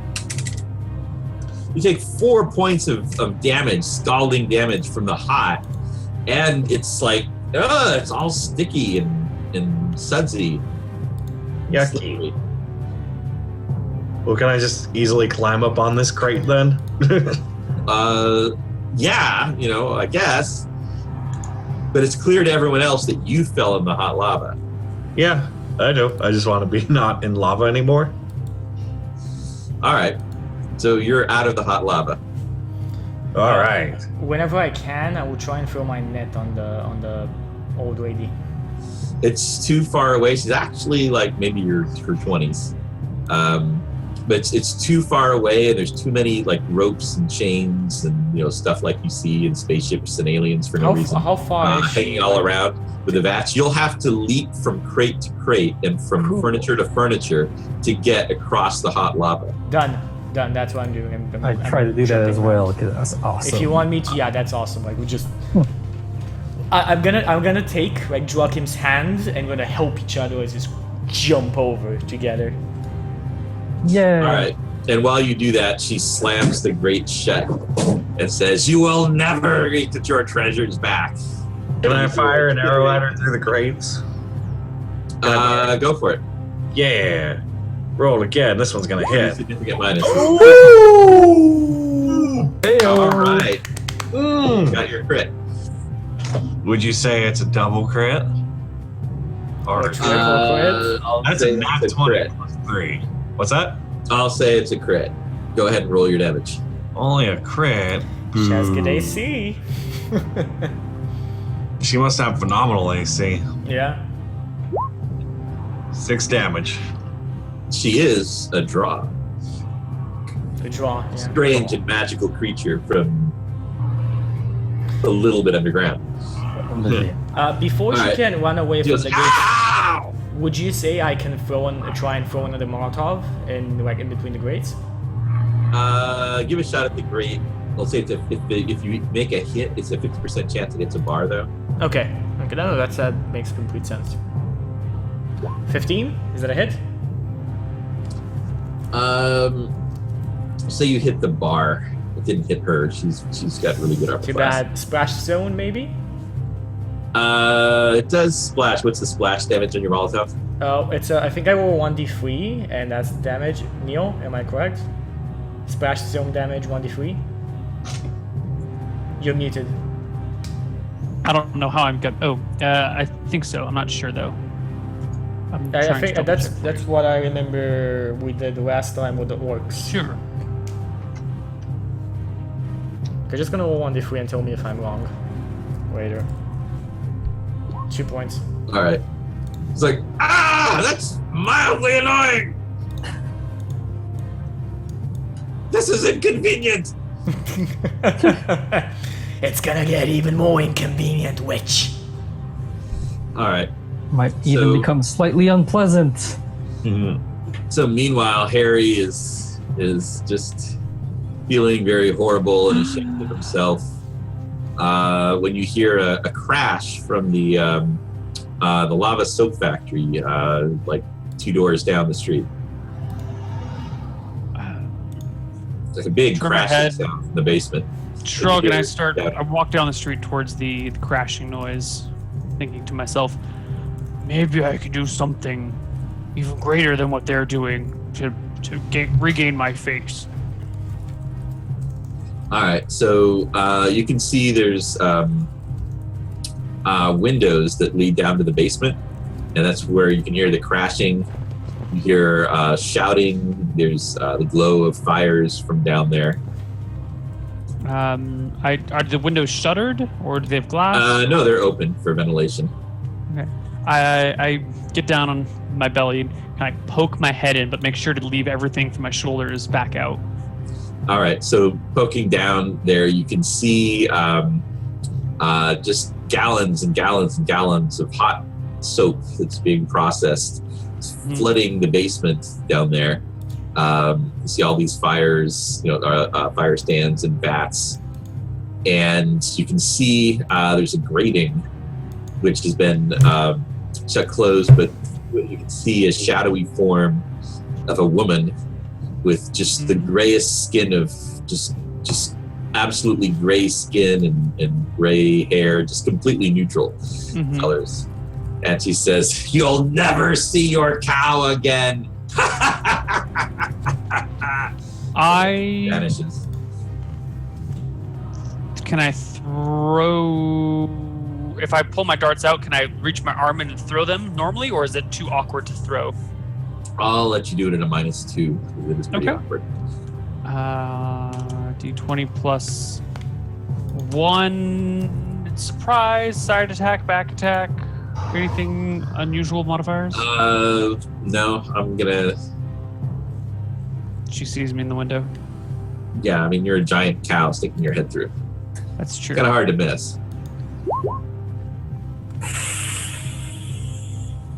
You take 4 points of damage, scalding damage from the hot, and it's like, it's all sticky and sudsy. Yucky. Well, can I just easily climb up on this crate then? Yeah, I guess. But it's clear to everyone else that you fell in the hot lava. Yeah, I do. I just want to be not in lava anymore. All right. So you're out of the hot lava. All right. Whenever I can, I will try and throw my net on the old lady. It's too far away. She's actually like maybe her 20s. But it's too far away, and there's too many like ropes and chains and stuff like you see in spaceships and aliens for no reason. How far is she? Hanging all around with the vats. You'll have to leap from crate to crate and from furniture to furniture to get across the hot lava. Done. That's what I'm doing. I try to do that as well because that's awesome. If you want me to, yeah, that's awesome. Like we just. I'm gonna take like Joachim's hand and gonna help each other as just jump over together. Yeah. All right. And while you do that, she slams the grate shut and says, "You will never get your treasures back." Can I fire an arrow at her through the crates? Go for it. Yeah. Roll again. This one's gonna hit. Significant minus. Hey-o. All right. Got your crit. Would you say it's a double crit? Or Triple crit? I'll that's say a nat it's 20 crit. plus 3. What's that? I'll say it's a crit. Go ahead and roll your damage. Only a crit. She has good AC. She must have phenomenal AC. Yeah. 6 damage. She is a drow. The draw. Yeah. Strange and magical creature from a little bit underground. Before she Alright. can run away She from goes, the gate, "Ow!" would you say I can try and throw another Molotov in between the grates? Give a shot at the grate. I'll say if you make a hit, it's a 50% chance it hits a bar, though. Okay. No, that makes complete sense. 15? Is that a hit? Say you hit the bar. It didn't hit her. She's got really good armor Too class. bad. Splash zone, maybe? It does splash. What's the splash damage on your Molotov? Oh, it's I think I roll 1d3, and that's damage. Neil, am I correct? Splash zone damage 1d3. You're muted. I don't know how I'm good. Oh, I think so. I'm not sure though. I trying to think double check. that's what I remember we did the last time with the orcs. Sure. They're just gonna roll 1d3 and tell me if I'm wrong later. 2 points. All right. It's like, that's mildly annoying. This is inconvenient. It's gonna get even more inconvenient, witch. All right. Might even So- become slightly unpleasant. So meanwhile, Harry is just feeling very horrible and ashamed of himself. When you hear a crash from the lava soap factory, like 2 doors down the street. It's like a big Turn my crashing head. sound from the basement. Shrug, and Yeah. I walk down the street towards the crashing noise, thinking to myself, maybe I could do something even greater than what they're doing to regain my face. All right, so you can see there's windows that lead down to the basement, and that's where you can hear the crashing. You hear shouting. There's the glow of fires from down there. Are the windows shuttered, or do they have glass? No, they're open for ventilation. Okay. I get down on my belly and kind of poke my head in, but make sure to leave everything from my shoulders back out. All right, so poking down there, you can see just gallons and gallons and gallons of hot soap that's being processed, flooding the basement down there. You see all these fires, fire stands and vats, and you can see there's a grating which has been shut closed, but you can see a shadowy form of a woman with just the grayest skin of just absolutely gray skin and gray hair, just completely neutral colors. And she says, "You'll never see your cow again." Vanishes. Can I throw if I pull my darts out, can I reach my arm in and throw them normally, or is it too awkward to throw? I'll let you do it in a -2. It is pretty awkward. D20 plus 1. Surprise, side attack, back attack. Anything unusual modifiers? No, I'm gonna. She sees me in the window. Yeah, I mean, you're a giant cow sticking your head through. That's true. Kind of hard to miss.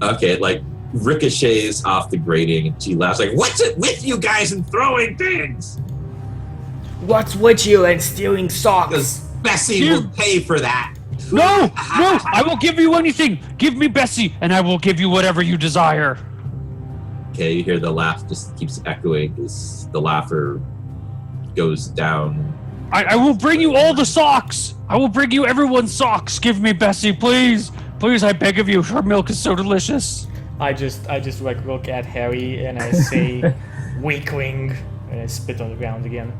Okay, it, like, ricochets off the grating, and she laughs like, "What's it with you guys and throwing things? What's with you and stealing socks? Because Bessie will pay for that." No! I will give you anything! Give me Bessie, and I will give you whatever you desire. Okay, you hear the laugh just keeps echoing as the laughter goes down. I will bring you all the socks! I will bring you everyone's socks! Give me Bessie, please! Please, I beg of you. Her milk is so delicious. I just like look at Harry and I say, weakling, and I spit on the ground again.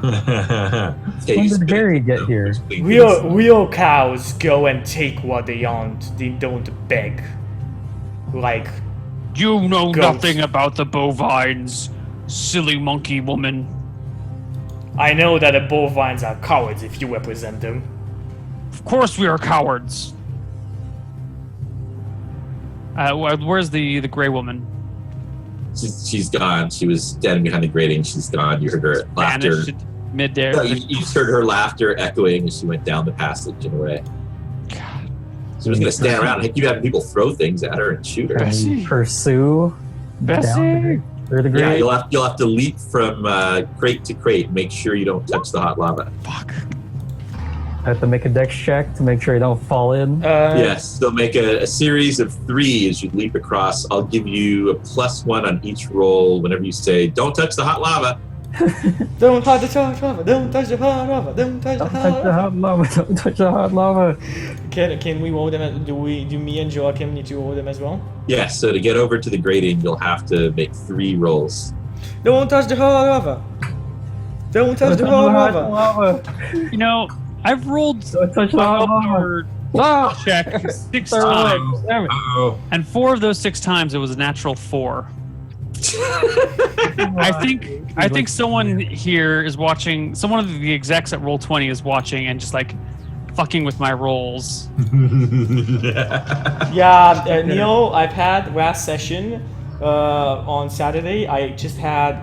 Okay, When did Harry get here? Real cows go and take what they want. They don't beg. Like, You know Goats. nothing about the bovines, silly monkey woman. I know that the bovines are cowards if you represent them. Of course we are cowards. Where's the gray woman? She's gone. She was standing behind the grating. She's gone. You heard her laughter. Vanished mid-air. No, you just heard her laughter echoing as she went down the passage and away. God. She was going to stand around and keep having people throw things at her and shoot her. Bessie. Pursue Bessie. down through the Yeah, grate. you'll have to leap from crate to crate. Make sure you don't touch the hot lava. Fuck. I have to make a dex check to make sure you don't fall in. Yes, so make a series of 3 as you leap across. I'll give you a +1 on each roll whenever you say, "Don't touch the hot lava." Don't touch the hot lava. Don't touch the hot lava. Don't touch the Don't hot touch the lava. hot lava. Don't touch the hot lava. Can we roll them? Do me and Joachim need to roll them as well? Yes, so to get over to the grating, you'll have to make 3 rolls. Don't touch the hot lava. Don't touch the hot lava. You know, I've rolled Don't touch the hot lava. Ah! check 6 Third times, one. Oh. and 4 of those 6 times it was a natural 4. I think someone here is watching. Someone of the execs at Roll20 is watching and just like fucking with my rolls. Yeah, Neil, I've had last session on Saturday. I just had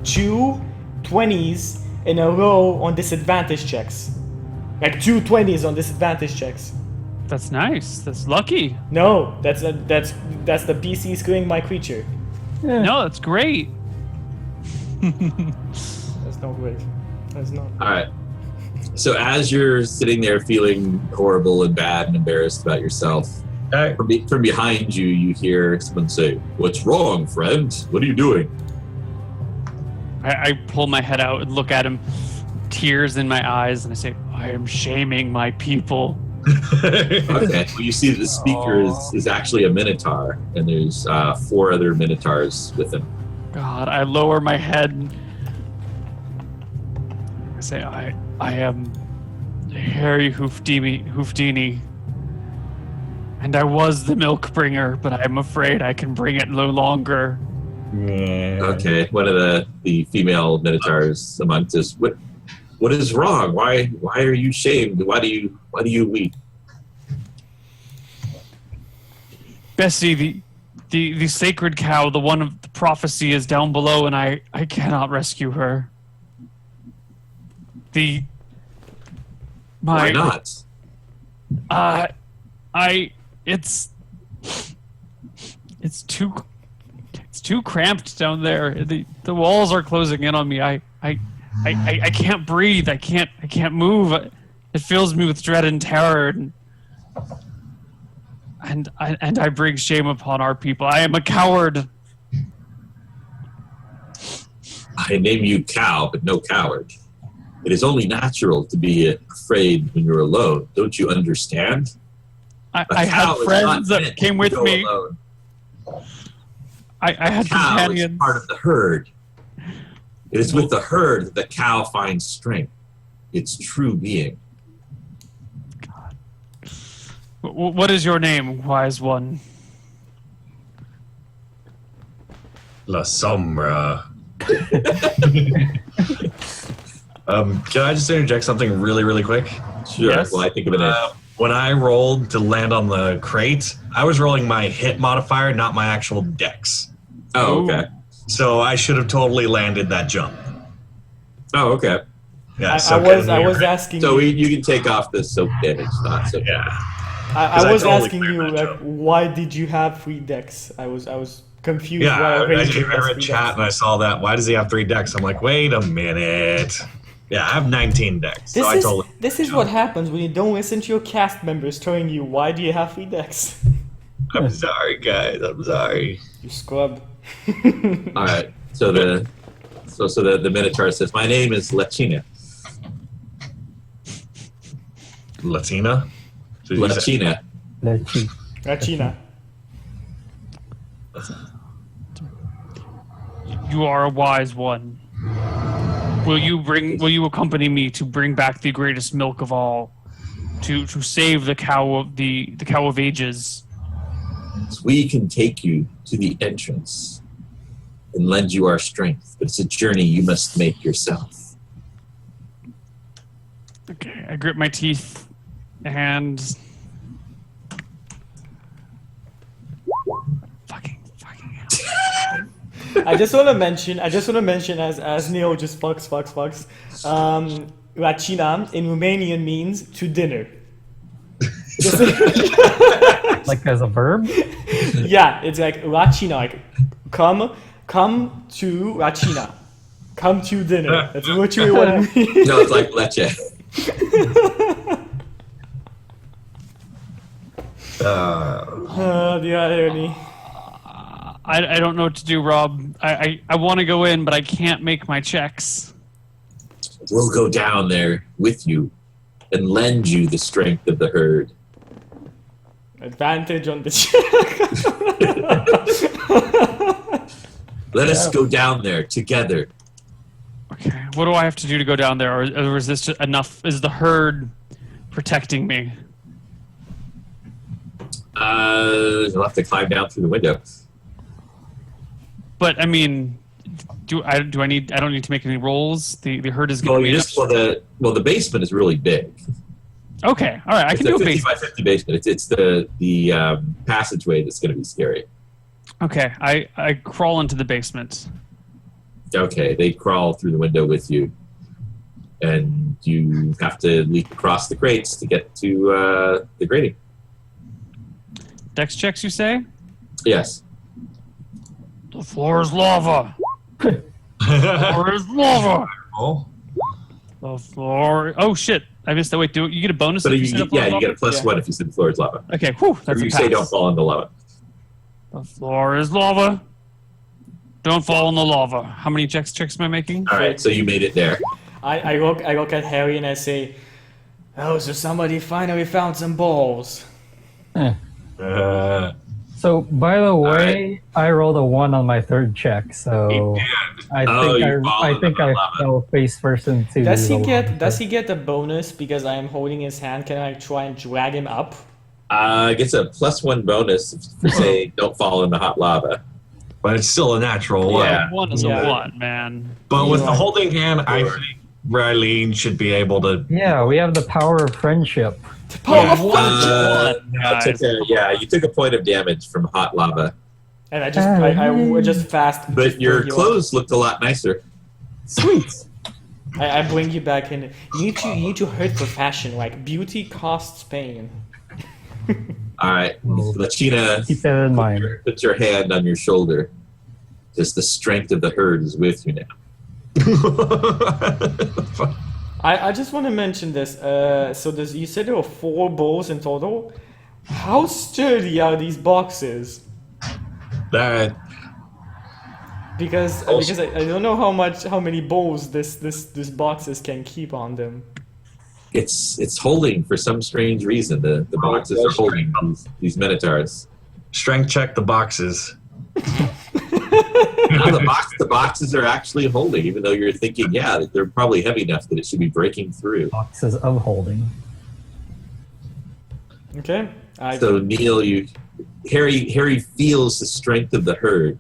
2 20s in a row on disadvantage checks. Like 2 20s on disadvantage checks. That's nice. That's lucky. No, that's the PC screwing my creature. No, that's great. That's not great. That's not. All right. So as you're sitting there feeling horrible and bad and embarrassed about yourself, Hey. from behind you, you hear someone say, "What's wrong, friend? What are you doing?" I pull my head out and look at him, tears in my eyes, and I say, I am shaming my people. Okay. Well, you see that the speaker is actually a minotaur, and there's 4 other minotaurs with him. God, I lower my head. I say, I am Harry Hoofdini, and I was the milk bringer, but I am afraid I can bring it no longer. Okay. One of the female minotaurs amongst us. What is wrong? Why are you shamed? Why do you weep? Bessie, the sacred cow, the one of the prophecy, is down below, and I cannot rescue her. Why not? It's too cramped down there. The walls are closing in on me. I can't breathe. I can't move. It fills me with dread and terror, and I bring shame upon our people. I am a coward. I name you cow, but no coward. It is only natural to be afraid when you're alone. Don't you understand? I had friends that came with me. Alone. I had Cow companions. is part of the herd. It is with the herd that the cow finds strength. Its true being. What is your name, wise one? La Sombra. Can I just interject something really, really quick? Sure. Yes. Well, I think of it as When I rolled to land on the crate, I was rolling my hit modifier, not my actual dex. Oh, okay. So I should have totally landed that jump. Oh, okay. Yeah, I was asking So you. you can take off the soak damage, not soak. Yeah. I was totally asking cleared you that like, jump. why did you have 3 decks? I was confused. Yeah, why I Ranger has read 3 chat decks. and I saw that. Why does he have 3 decks? I'm like, wait a minute. Yeah, I have 19 decks. So This is what happens when you don't listen to your cast members telling you why do you have 3 decks. I'm sorry, guys. I'm sorry. You scrub. All right. So the Minotaur says, "My name is Lachina." Latina? So you said- Lachina. Let's see. Rachina. You are a wise one. Will you accompany me to bring back the greatest milk of all? To save the cow of the cow of ages. We can take you to the entrance and lend you our strength, but it's a journey you must make yourself. Okay, I grip my teeth and fucking I just want to mention as Neil just fucks. Rachina in Romanian means to dinner. Like as a verb? Yeah, it's like Rachina, like come to Rachina. Come to dinner. That's literally what it means. No, it's like leche. The irony. I don't know what to do, Rob. I want to go in, but I can't make my checks. We'll go down there with you and lend you the strength of the herd. Advantage on the Let us go down there together. Okay, what do I have to do to go down there, or is this just enough? Is the herd protecting me? You'll have to climb down through the window. But I mean, I don't need to make any rolls. The herd is Well, going to be the basement is really big. Okay, all right, I It's can a do a 50 basement. by 50 basement. It's the passageway that's going to be scary. Okay, I crawl into the basement. Okay, they crawl through the window with you, and you have to leap across the crates to get to the grating. Dex checks, you say? Yes. The floor is lava. The floor is lava. Oh, The floor. Oh shit! I missed that. Wait, do you get a bonus? But if you set up lava? you get a plus Yeah. 1 if you said the floor is lava. Okay, whew, Or that's a you pass. say don't fall in the lava. The floor is lava. Don't fall in the lava. How many checks am I making? All right, so you made it there. I look at Harry and I say, "Oh, so somebody finally found some balls." So, by the way, I rolled a 1 on my 3rd check, so I think I fell face first into. Does he the get lava. Does he get a bonus because I am holding his hand? Can I try and drag him up? Gets a plus 1 bonus if you say don't fall in the hot lava. but it's still a natural one. Yeah. One is Yeah. a one, man. But with the holding hand, I think Raylene should be able to. Yeah, we have the power of friendship. You took a point of damage from hot lava, And I just fast. but just your bring you clothes looked a lot nicer. Sweet. up. I bring you back in. You need to hurt for fashion. Like beauty costs pain. All right, Lachina, Keep that in mind. put your hand on your shoulder. Just the strength of the herd is with you now. I just want to mention this. So you said there were 4 bowls in total. How sturdy are these boxes? That Because I don't know how many bowls this boxes can keep on them. It's holding for some strange reason. The boxes are holding these minotaurs. strength check the boxes. Now the boxes are actually holding, even though you're thinking, yeah, they're probably heavy enough that it should be breaking through. Boxes of holding. Okay. So Neil, Harry feels the strength of the herd.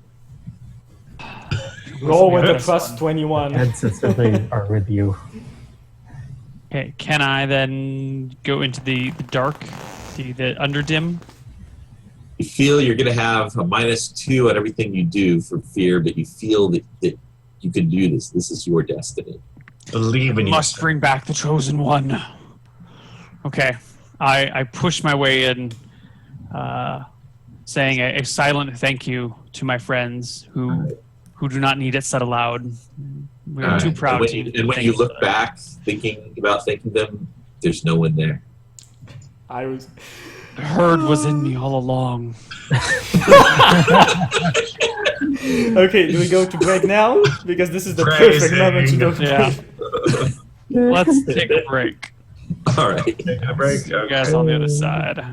Roll with a plus 21. Ancestors they are with you. Okay, can I then go into the dark, the underdim? You feel you're going to have a -2 on everything you do for fear, but you feel that you can do this. This is your destiny. Believe in you. Must bring back the chosen one. Okay, I push my way in, saying a silent thank you to my friends who do not need it said aloud. We are too proud. And when you look back, thinking about thanking them, there's no one there. The herd was in me all along. Okay, do we go to break now? Because this is the perfect moment to go to break. Yeah. Let's take a break. All right. Take a break. See you guys on the other side.